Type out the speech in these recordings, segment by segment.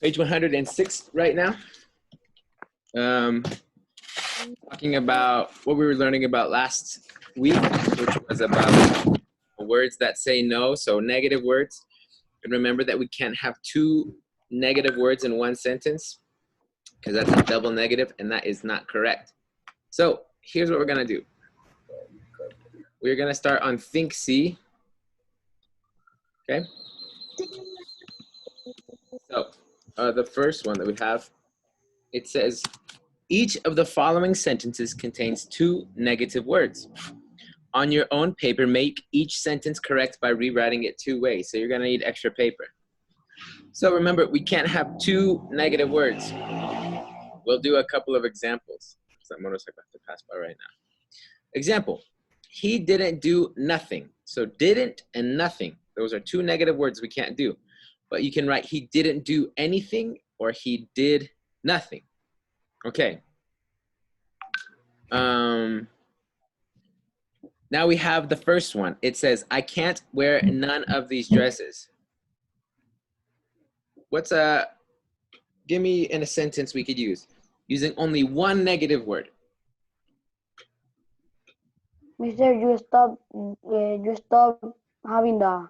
Page 106 right now. Talking about what we were learning about last week, which was about words that say no, so negative words. And remember that we can't have two negative words in one sentence because that's a double negative, and that is not correct. So here's what we're gonna do. We're gonna start on Think See. Okay. So the first one that we have, it says, each of the following sentences contains two negative words. On your own paper, make each sentence correct by rewriting it two ways. So you're gonna need extra paper. So remember, we can't have two negative words. We'll do a couple of examples. That motorcycle I have to pass by right now. Example, he didn't do nothing. So didn't and nothing, those are two negative words we can't do. But you can write he didn't do anything or he did nothing. Okay. Now we have the first one. It says, I can't wear none of these dresses. What's give me in a sentence we could use using only one negative word. Mister, you stop having the.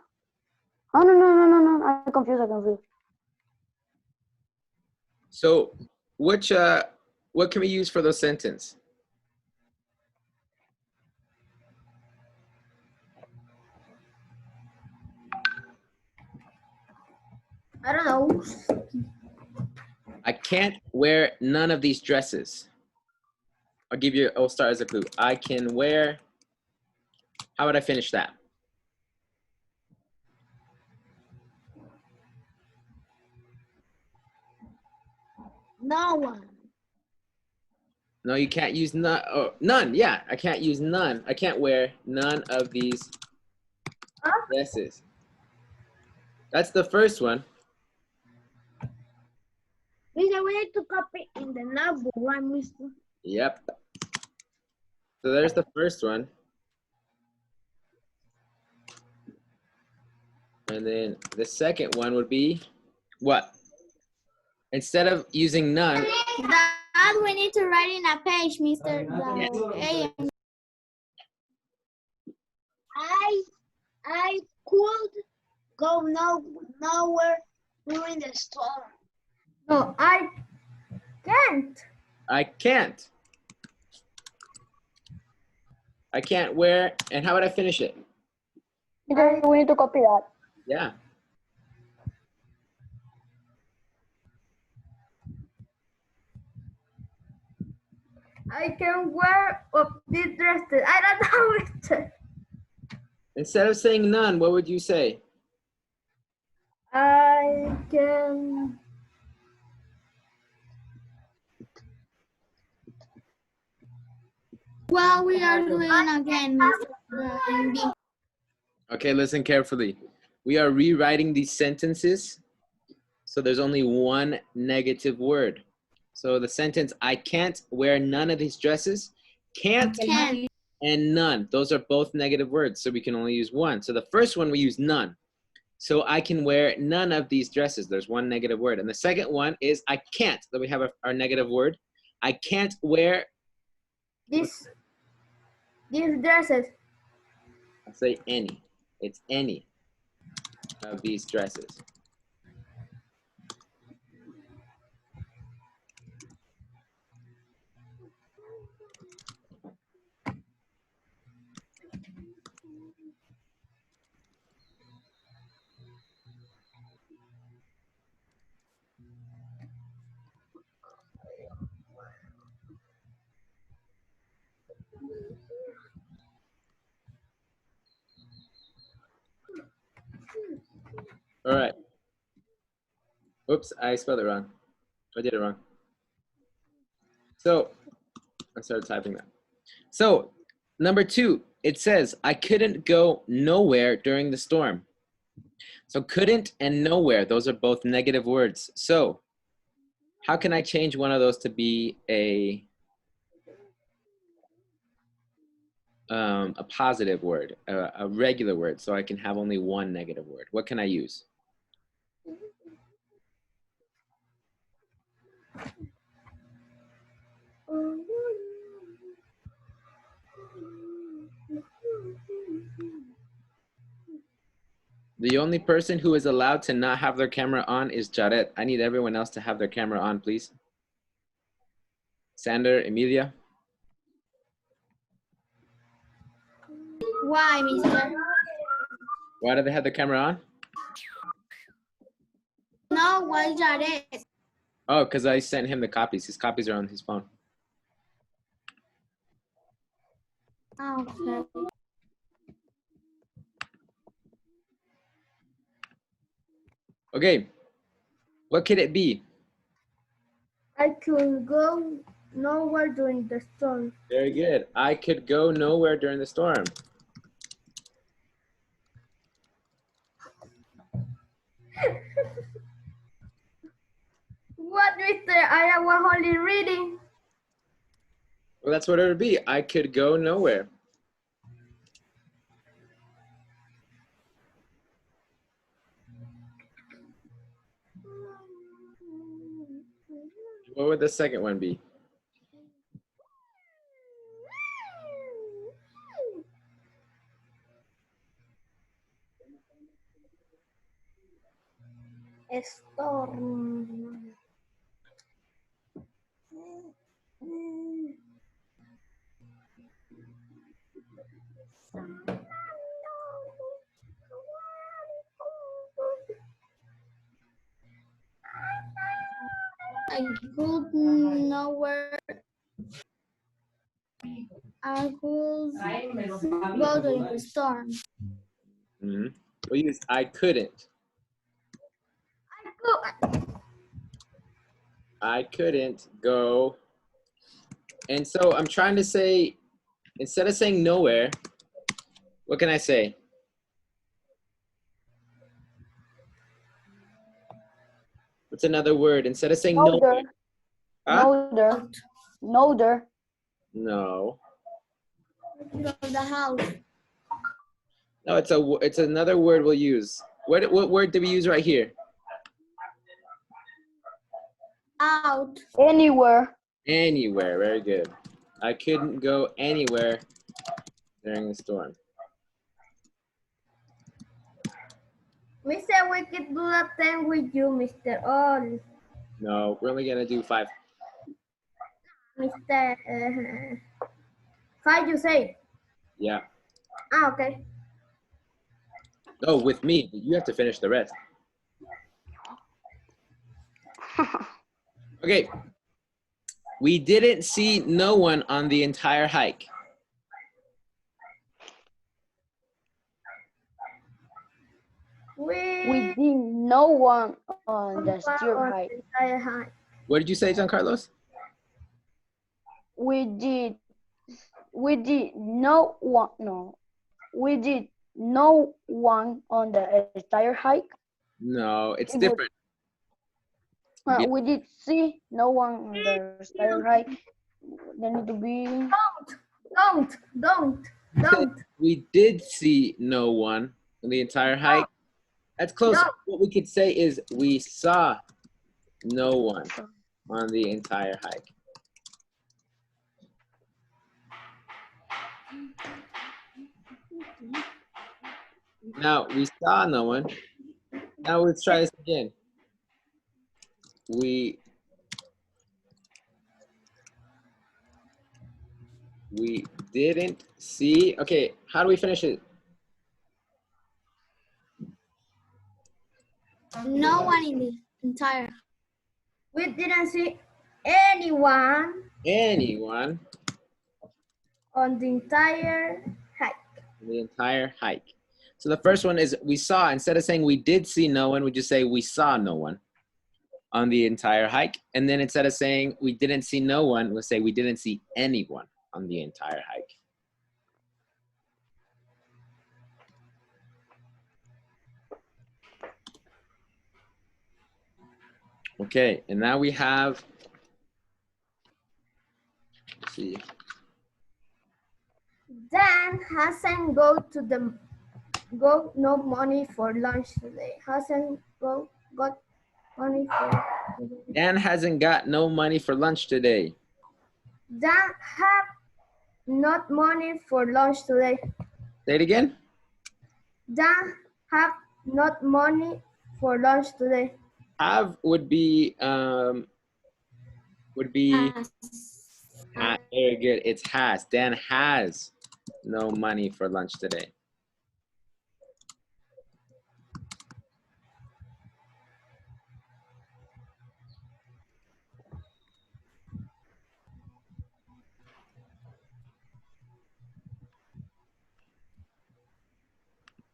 Oh no! I'm confused. So, which what can we use for those sentences? I don't know. I can't wear none of these dresses. I'll start as a clue. I can wear. How would I finish that? No one. No, you can't use none. Oh, none. Yeah, I can't use none. I can't wear none of these dresses. That's the first one. Mister, we need to copy in the notebook, right, Mister? Yep. So there's the first one. And then the second one would be what? Instead of using none. That we need to write in a page, Mr. Yes. I could go nowhere during the storm. No, I can't. I can't. I can't wear, and how would I finish it? We need to copy that. Yeah. I can wear of these dresses. I don't know it. Instead of saying none, what would you say? I can. Well, we are doing again, Mr. Okay, listen carefully. We are rewriting these sentences, so there's only one negative word. So the sentence, I can't wear none of these dresses, can't and none. Those are both negative words, so we can only use one. So the first one we use none. So I can wear none of these dresses. There's one negative word. And the second one is I can't. Then we have our negative word. I can't wear These dresses. I'll say any. It's any of these dresses. All right. Oops, I spelled it wrong. I did it wrong. So I started typing that. So number 2, it says, I couldn't go nowhere during the storm. So couldn't and nowhere, those are both negative words. So how can I change one of those to be a positive word, a regular word, so I can have only one negative word? What can I use? The only person who is allowed to not have their camera on is Jaret. I need everyone else to have their camera on, please. Sander, Emilia. Why, mister? Why do they have the camera on? No, why Jared? Oh, because I sent him the copies. His copies are on his phone. Okay. Okay. What could it be? I could go nowhere during the storm. Very good. I could go nowhere during the storm. What, mister? I was only reading. Well, that's what it would be. I could go nowhere. What would the second one be? Storm. I could nowhere. I could go during the storm. Mm-hmm. We'll use I couldn't. I couldn't go. And so I'm trying to say, instead of saying nowhere, what can I say? What's another word? Instead of saying nowhere. Huh? Nowhere. No. From the house. No, it's another word we'll use. What word do we use right here? Out. Anywhere. Anywhere. Very good. I couldn't go anywhere during the storm. Mister, we could do the 10 with you, Mr. All. No, we're only gonna do 5. Mr. 5, you say? Yeah. Ah, okay. No, with me. You have to finish the rest. Okay. We didn't see no one on the entire hike. We did no one on the steer hike. What did you say, Giancarlos? We did no one on the entire hike. No, it's different. We did see no one on the entire hike. There need to be Don't. We did see no one on the entire hike. That's close. No. What we could say is we saw no one on the entire hike. Now, we saw no one. Now let's try this again. We didn't see. Okay, how do we finish it? No one in the entire. We didn't see anyone Anyone on the entire hike. the entire hike. So the first one is we saw. Instead of saying we did see no one, we just say we saw no one on the entire hike. And then instead of saying we didn't see no one, we'll say we didn't see anyone on the entire hike. Okay, and now we have, let's see. Dan hasn't got no money for lunch today. Hasn't got for. Dan hasn't got no money for lunch today. Dan have not money for lunch today. Say it again. Dan have not money for lunch today. Have would be very good. It's has. Dan has no money for lunch today.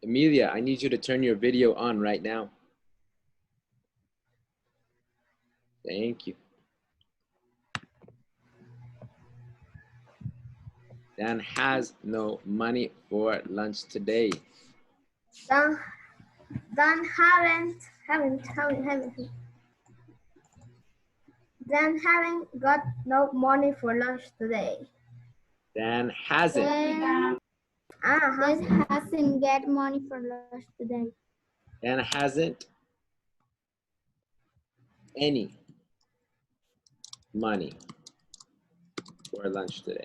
Emilia, I need you to turn your video on right now. Thank you. Dan has no money for lunch today. Dan haven't. Dan haven't got no money for lunch today. Dan hasn't. This hasn't get money for lunch today. Dan hasn't any money for lunch today.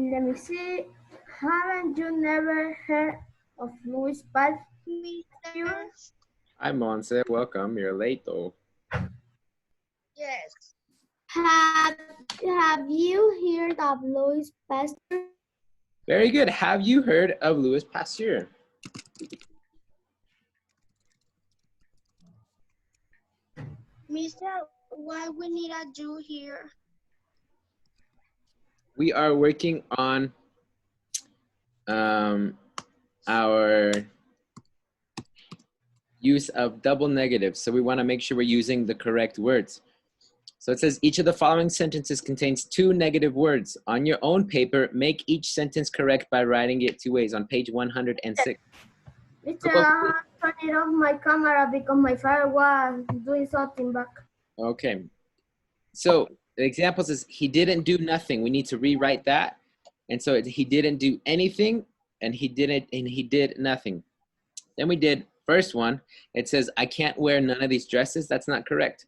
Let me see. Haven't you never heard of Louis Pasteur? Hi, Monse. Welcome. You're late, though. Yes. Have you heard of Louis Pasteur? Very good. Have you heard of Louis Pasteur? Mister, why we need a Jew here? We are working on our use of double negatives. So we want to make sure we're using the correct words. So it says each of the following sentences contains two negative words. On your own paper, make each sentence correct by writing it two ways on page 106. Mister, I turned it off my camera because my father was doing something back. Okay. So the example says he didn't do nothing. We need to rewrite that. And so he didn't do anything and he did nothing. Then we did first one. It says I can't wear none of these dresses. That's not correct.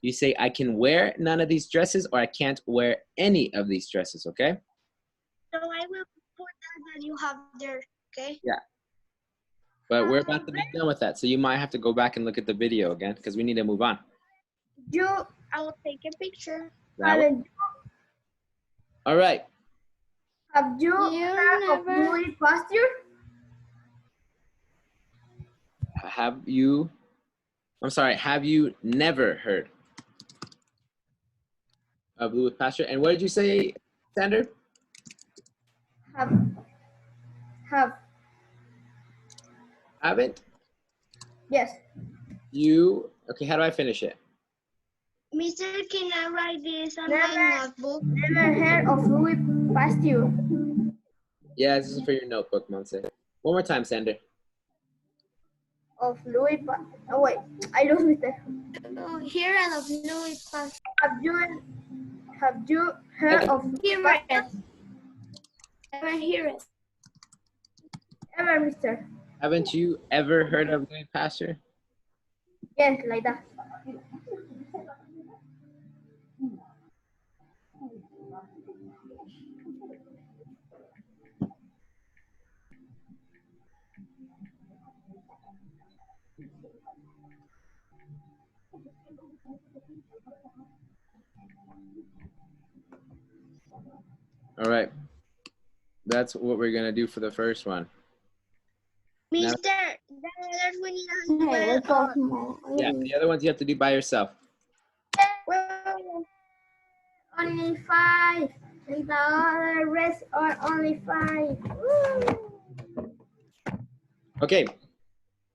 You say I can wear none of these dresses or I can't wear any of these dresses, okay? So I will put that you have there, okay? Yeah. But we're about to be done with that. So you might have to go back and look at the video again because we need to move on. I will take a picture. All right. Have you heard of Louis Pasteur? Have you never heard of Louis Pasteur? And what did you say, Sander? Haven't? Yes. Okay, how do I finish it? Mister, can I write this on Never. my notebook? Never heard of Louis Pasteur. Yeah, this is for your notebook, Monse. One more time, Sander. Of Louis Pasteur. Oh wait, I lost Mister. Hear of Louis Pasteur. Have you heard of Ever hear it? ever, Mister? Haven't you ever heard of Louis Pasteur? Yes, like that. All right. That's what we're going to do for the first one. Mister, the others we need a Okay, we'll talk well, more. Yeah, the other ones you have to do by yourself. Only 5. And the other rest are only 5. Woo! Okay.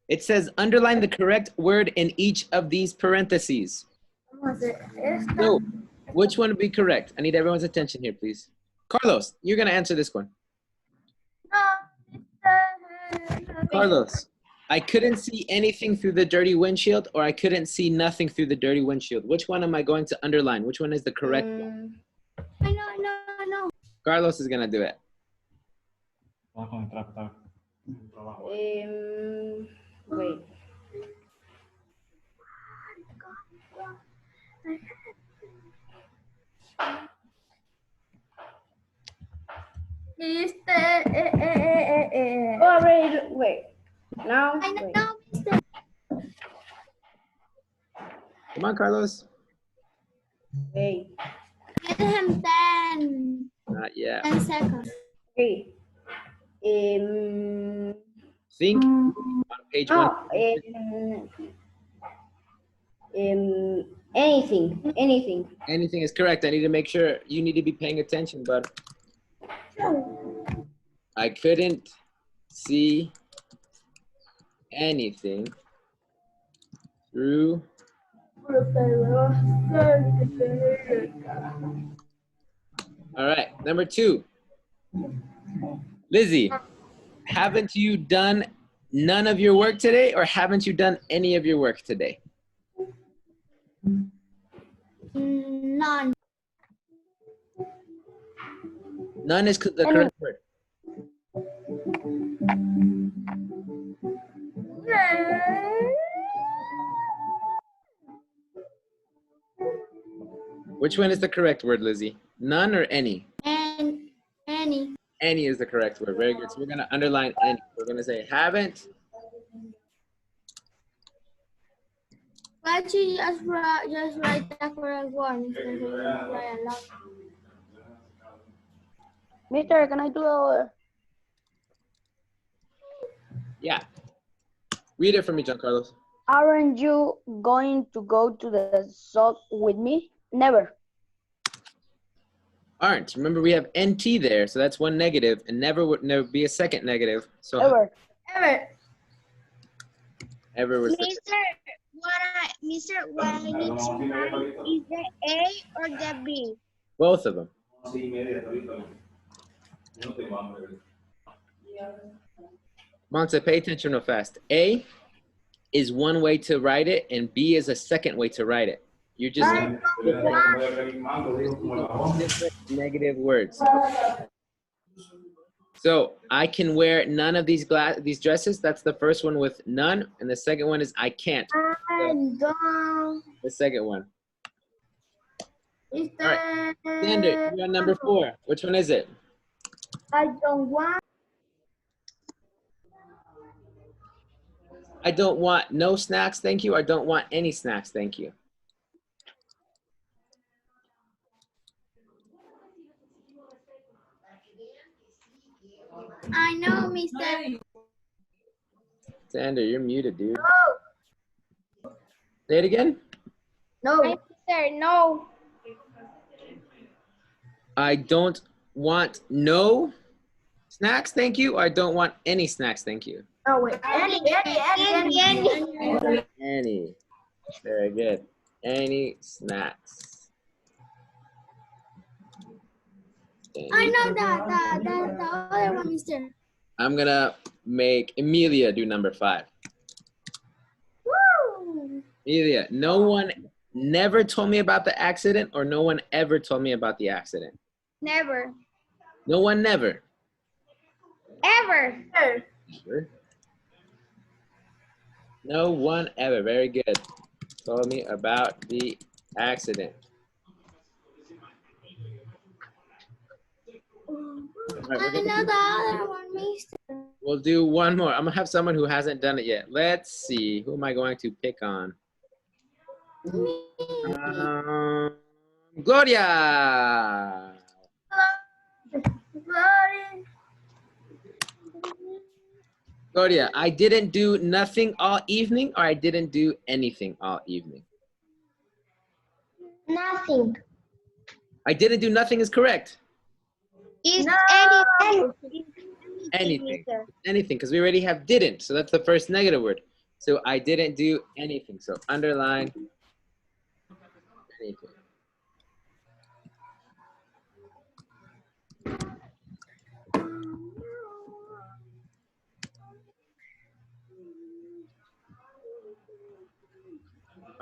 It says underline the correct word in each of these parentheses. Vamos a hacer esta. So, which one would be correct? I need everyone's attention here, please. Carlos, you're going to answer this one. No, esta. Carlos, I couldn't see anything through the dirty windshield, or I couldn't see nothing through the dirty windshield. Which one am I going to underline? Which one is the correct one? I know. Carlos is going to do it. Wait. Oh, wait. Now, I wait. know, Mister. Come on, Carlos. Wait. Give him 10 Not yet. seconds. Okay. Think on page one. Anything. Anything is correct. I need to make sure you need to be paying attention, bud. I couldn't see anything through all right, number 2. Lizzie, haven't you done none of your work today, or haven't you done any of your work today? None. None is the correct word. Which one is the correct word, Lizzie? None or any? And any. Any is the correct word. Very good. So we're going to underline any. We're going to say haven't. Why don't you just write the correct one instead of write a lot? Mister, can I do a... Yeah. Read it for me, Giancarlos. Aren't you going to go to the shop with me? Never. Aren't. Remember, we have NT there, so that's one negative, and never would never be a second negative. So Ever. ever was the Mister, what I need to write is the A or the B? both of them. Monse, pay attention real fast. A is one way to write it, and B is a second way to write it. You're just different negative words. So I can wear none of these dresses. That's the first one with none, and the second one is I can't. The second one. All right. Standard, you're on number 4. Which one is it? I don't want. I don't want no snacks, thank you. I don't want any snacks, thank you. I know, Mister. Sander, you're muted, dude. Say it again. No. Mister, no. I don't want no snacks, thank you. Or I don't want any snacks, thank you. No, wait. Any. Any. Very good. Any snacks. I know the other one, Mister. I'm gonna make Emilia do number 5. Woo! Emilia, no one never told me about the accident, or no one ever told me about the accident? Never. No one never. Ever. Sure. No one ever. Very good. Told me about the accident. All right, I know the other one, Mister. we'll do one more. I'm gonna have someone who hasn't done it yet. Let's see. Who am I going to pick on? Gloria. Gloria, I didn't do nothing all evening, or I didn't do anything all evening. Nothing. I didn't do nothing is correct. Is No. anything. Anything. Anything, because we already have didn't. So that's the first negative word. So I didn't do anything. So underline anything.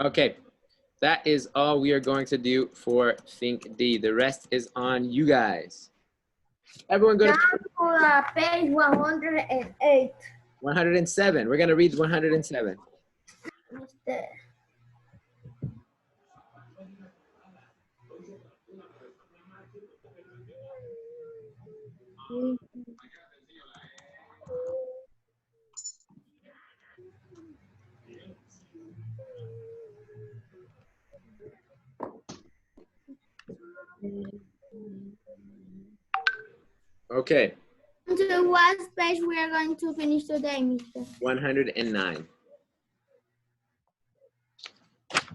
Okay, that is all we are going to do for Think D. The rest is on you guys. Everyone go to Page 108. 107. We're going to read 107. Mr. Okay, To what page we are going to finish today, Mr. 109.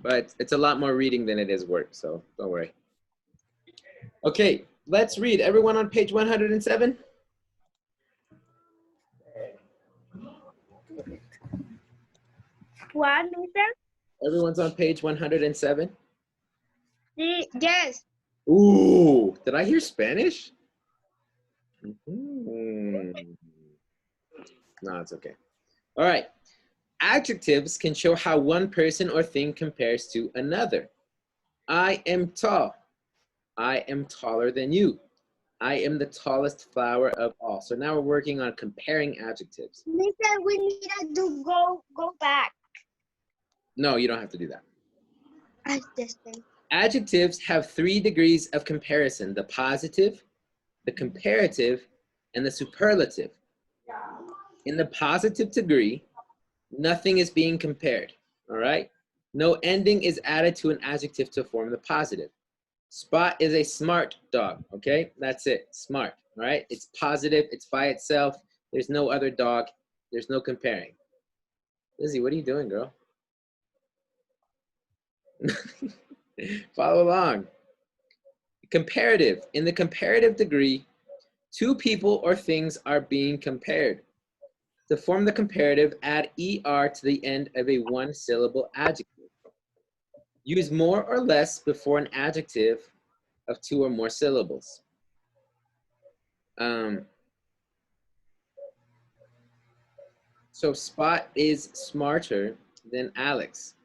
But it's a lot more reading than it is work, so don't worry. Okay, let's read. Everyone on page 107? What, Mister? Everyone's on page 107? Yes. Ooh, did I hear Spanish? No, it's okay. All right. Adjectives can show how one person or thing compares to another. I am tall. I am taller than you. I am the tallest flower of all. So now we're working on comparing adjectives. Mister, we need to go back. No, you don't have to do that. I just think. Adjectives have 3 degrees of comparison: the positive, the comparative, and the superlative. In the positive degree, nothing is being compared, all right? No ending is added to an adjective to form the positive. Spot is a smart dog, okay? That's it, smart, all right? It's positive, it's by itself. There's no other dog. There's no comparing. Lizzie, what are you doing, girl? Follow along. Comparative. In the comparative degree, 2 people or things are being compared. To form the comparative, add ER to the end of a 1-syllable adjective. Use more or less before an adjective of 2 or more syllables. So Spot is smarter than Alex.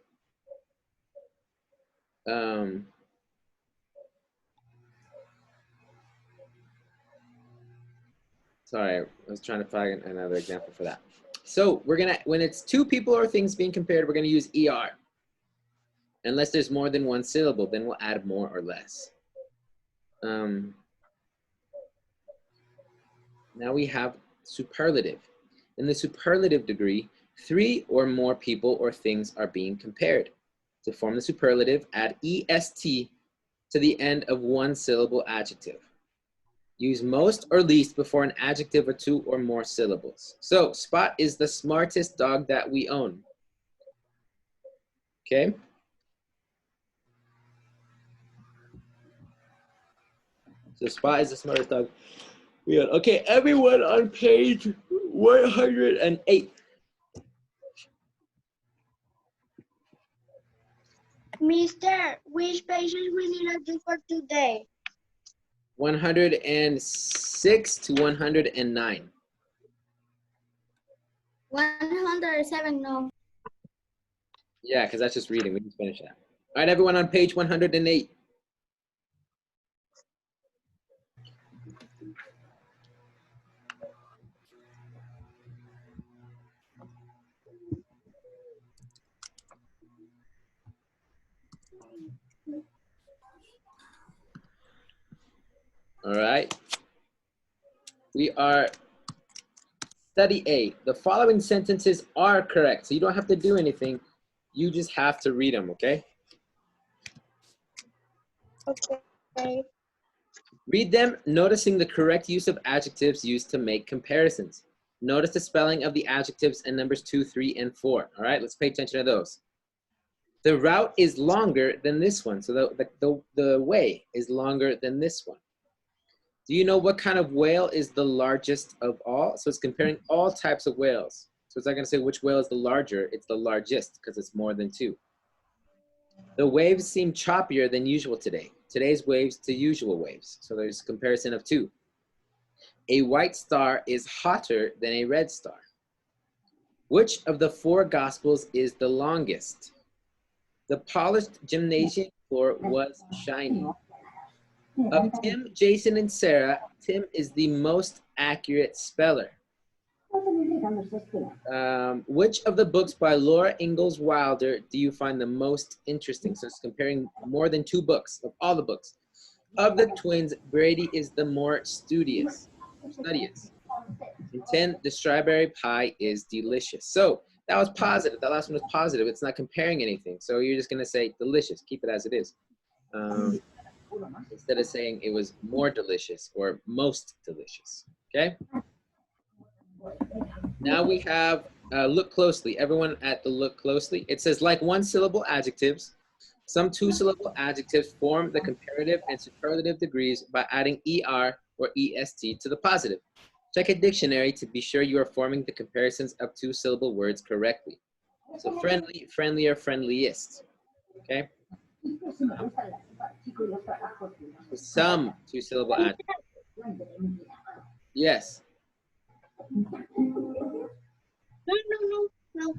Sorry, I was trying to find another example for that. So we're gonna, when it's 2 people or things being compared, we're gonna use ER. Unless there's more than 1 syllable, then we'll add more or less. Now we have superlative. In the superlative degree, 3 or more people or things are being compared. To form the superlative, add EST to the end of 1-syllable adjective. Use most or least before an adjective of 2 or more syllables. So Spot is the smartest dog that we own. Okay? So Spot is the smartest dog we own. Okay, everyone on page 108. Mister, which pages we need to do for today? 106 to 109. 107, no. Yeah, because that's just reading. We can finish that. All right, everyone on page 108. All right. We are study A. The following sentences are correct. So you don't have to do anything. You just have to read them, okay? Okay. Read them, noticing the correct use of adjectives used to make comparisons. Notice the spelling of the adjectives in numbers 2, 3, and 4. All right, let's pay attention to those. The route is longer than this one. So the way is longer than this one. Do you know what kind of whale is the largest of all? So it's comparing all types of whales. So it's not going to say which whale is the larger. It's the largest because it's more than 2. The waves seem choppier than usual today. Today's waves to usual waves. So there's a comparison of 2. A white star is hotter than a red star. Which of the 4 gospels is the longest? The polished gymnasium floor was shiny. Of Tim, Jason, and Sarah, Tim is the most accurate speller. Which of the books by Laura Ingalls Wilder do you find the most interesting? So it's comparing more than 2 books, of all the books. Of the twins, Brady is the more studious. And 10, the strawberry pie is delicious. So that was positive. That last one was positive. It's not comparing anything. So you're just going to say delicious. Keep it as it is. Instead of saying it was more delicious or most delicious. Okay? Now we have look closely. Everyone at the look closely. It says like 1-syllable adjectives. Some 2-syllable adjectives form the comparative and superlative degrees by adding ER or EST to the positive. Check a dictionary to be sure you are forming the comparisons of 2-syllable words correctly. So friendly, friendlier, friendliest. Okay? Some 2-syllable adjectives. Yes. No.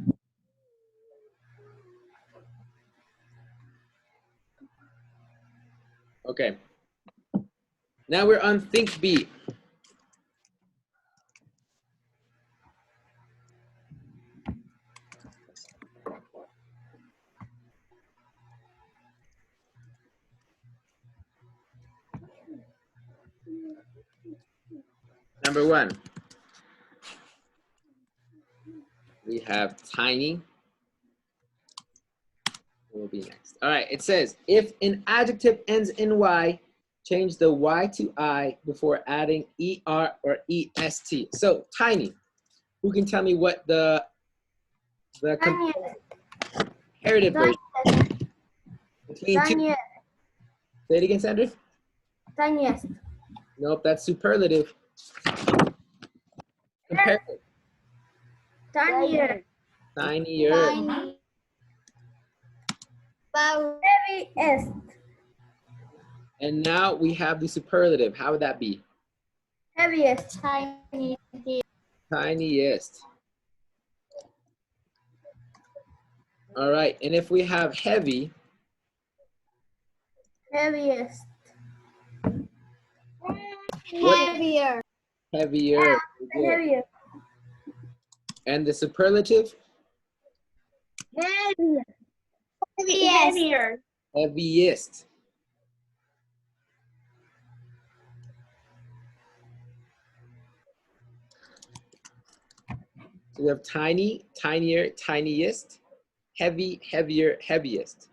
Okay. Now we're on Think Beat. Number 1. We have tiny. Will be next. All right, it says, if an adjective ends in Y, change the Y to I before adding ER or EST. So, tiny. Who can tell me what the comparative version between 2? Tiniest. Say it again, Sandra. Tiniest. Nope, that's superlative. Comparative. Tinier. Tinier. Tiny. Heaviest. And now we have the superlative. How would that be? Heaviest. Tiny. Tiniest. All right, and if we have heavy, Heaviest. Heavier. heavier. Good. Heaviest. And the superlative, Heavier. heaviest. So we have tiny, tinier, tiniest, heavy, heavier, heaviest.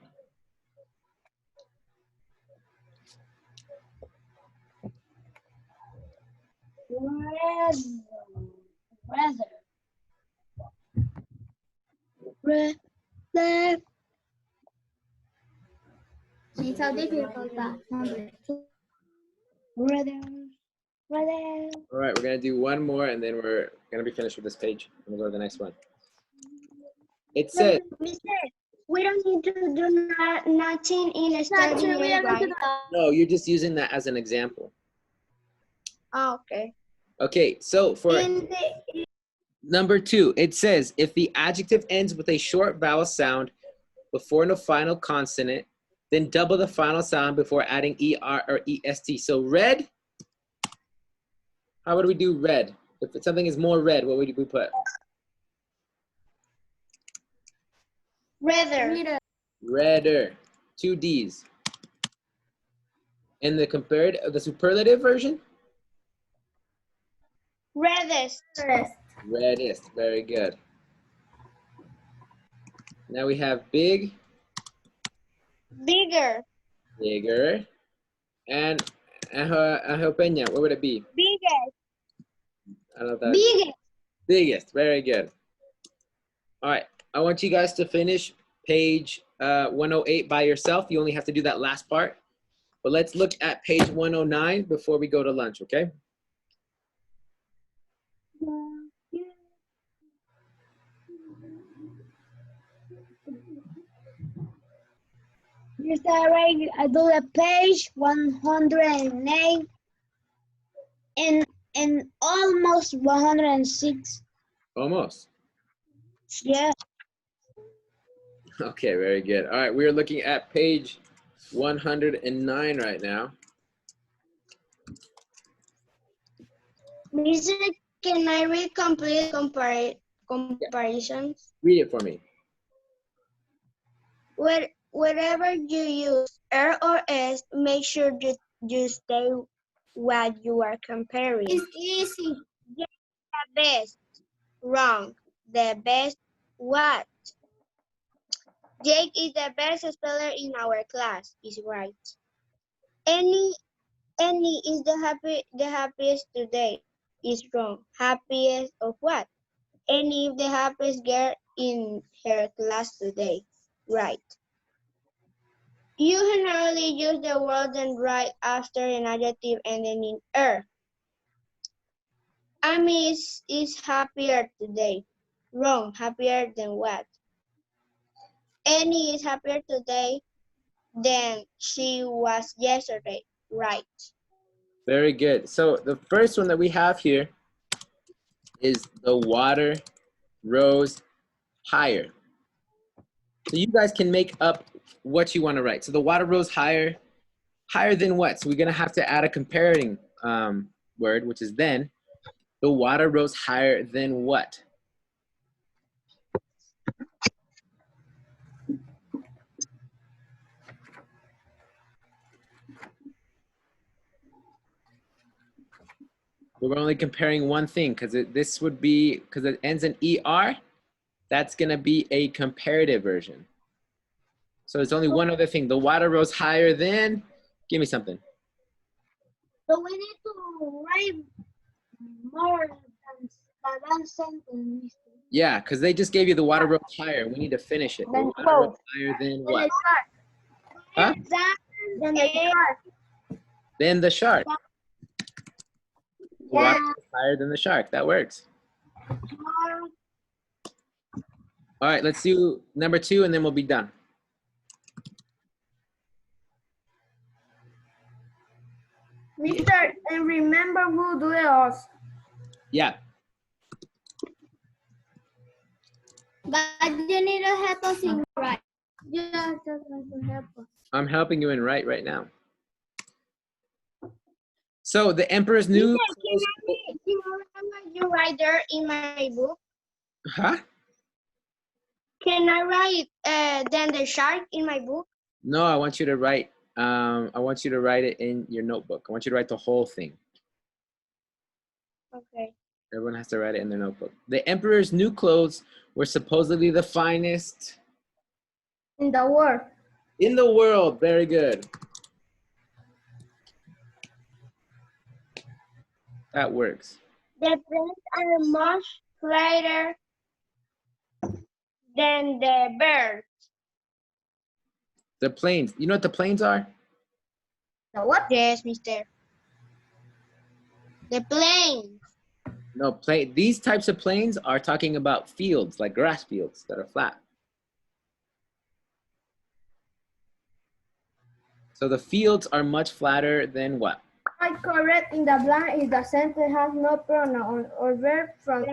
It's so difficult, but All right, we're gonna do one more and then we're gonna be finished with this page. And we'll go to the next one. It says, Mister, we don't need to do nothing in a study, right? no, you're just using that as an example. Oh, okay. Okay, so for In the number 2, it says, if the adjective ends with a short vowel sound before the final consonant, then double the final sound before adding ER or EST. So red, how would we do red? If something is more red, what would we put? Rather. Redder, 2 Ds. And the comparative, the superlative version? Reddest. rest. Reddest, very good. Now we have big, Bigger. bigger, and Peña, what would it be? Biggest. I don't know if that. Biggest. Biggest, very good. All right, I want you guys to finish page 108 by yourself. You only have to do that last part. But let's look at page 109 before we go to lunch, okay? Mr. Ray, I do the page 108 and almost 106. Almost. Yeah. Okay, very good. All right, we're looking at page 109 right now. Mr. Can I read complete comparisons? Read it for me. Wherever you use R or S, make sure you stay what you are comparing. It's easy. The best, wrong. The best, what? Jake is the best speller in our class, is right. Annie is the happiest today, is wrong. Happiest of what? Annie is the happiest girl in her class today, right. You generally use the word then right after an adjective ending in er. Amy is happier today. Wrong. Happier than what? Annie is happier today than she was yesterday. Right. Very good. So the first one that we have here is the water rose higher. So you guys can make up what you want to write. So the water rose higher. Higher than what? So we're going to have to add a comparing word, which is then. The water rose higher than what? We're only comparing one thing because this would be, because it ends in ER, that's going to be a comparative version. So it's only one other thing. The water rose higher than, give me something. So we need to write more than sentence. Yeah, because they just gave you the water rose higher. We need to finish it. The Then water rose both. higher than what? Then Huh? the shark. Then the shark. The water Yeah. rose higher than the shark. That works. All right, let's do number 2 and then we'll be done. Mister, and remember who do the us. Yeah. But you need to help us in right. You just want to help us. I'm helping you in right now. So the emperor's new. Can you remember you write there in my book? Huh? Can I write then the shark in my book? No, I want you to write. I want you to write it in your notebook. I want you to write the whole thing. Okay. Everyone has to write it in their notebook. The emperor's new clothes were supposedly the finest In the world. in the world. Very good. That works. The planes are much lighter than the birds. The planes. You know what the planes are? The what? Yes, mister. The plane. No, these types of planes are talking about fields, like grass fields that are flat. So the fields are much flatter than what? I correct in the blank if the sentence has no pronoun or verb from